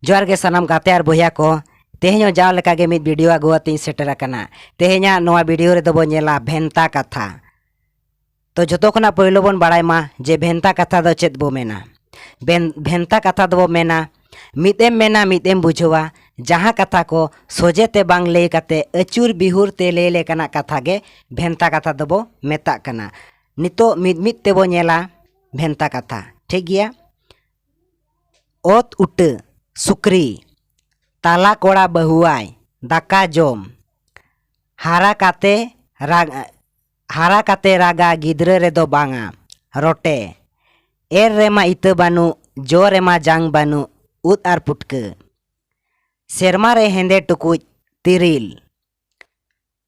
जोहार गे सानाम गाते आर बहिया को तेहेño जाव लेका गे मिद वीडियो आगुआती सेटर आकना। तेहेñा नोआ वीडियो रे दबो नेला भेंता कथा। तो जतो खना पहिलो बन बाड़ाय मा जे भेंता कथा दो चेद बो मेना। भेंता कथा दबो मेना मिदेम बुझवा जहाँ कथा को सोजेते बांग ले कते अचूर बिहुर ते ले लेकना कथा गे भेंता कथा दबो मेता कना। नितो मिद तेबो नेला भेंता कथा ठीक गया। ओत उट सुक्री ताला कोड़ा बहुआय दाका जोम हारा काते रागा गिद्रे रेदो बांगा रोटे एर रेमा इत बानु जो रेमा जांग बानु उत आर पुटक सेरमा रे हेंदे टुकुज तिरिल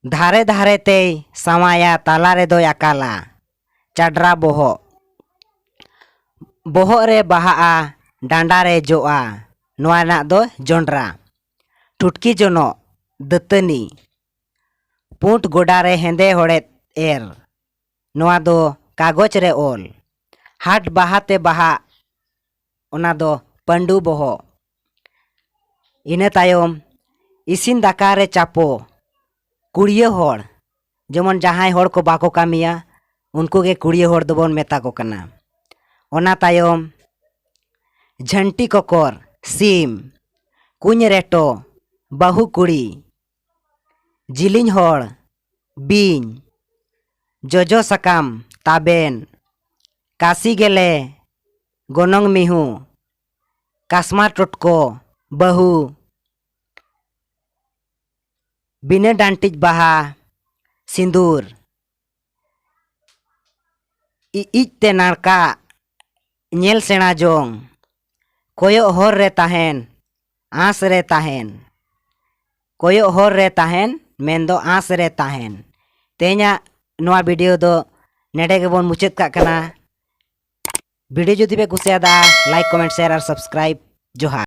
धारे धारे ते समाया ताला रेदो याकाला चाडरा बोहो रे बहा डांडा रे जोआ नोआ ना दो जोंड्रा टुटकी जोनो दतनी पुंट गोडा रे हेंदे होड़े एर नोआ दो कागज रे ओल हाट बहाते बहा ओना दो पंडू बोहो इने तायम इसिन दाका रे चापो कुड़िया होड़ जेमन जहां होड़ को बाको कामिया उनको के कुड़िया होड़ दोबन मेता को कना। ओना तायम झंटी कोकोर सीम कुñ रेटो बहु कुड़ी जिलिñ होड़ बीñ जोजो सकाम ताबेन काशी गेले गोनंग मिहू कास्मा टोटको बहु बिना डांटिज बहा सिंदूर इजते नाड़का नेल सेना जोंग कोयो होर रे ताहेन आस रे ताहेन कोयो होर रे ताहेन मेंदो आस रे ताहेन। तेहेña नोआ वीडियो दो नेडे गेबोन मुचाद का कना। वीडियो जुदी पे कुसियादा लाइक कमेंट शेयर और सब्सक्राइब जोहार।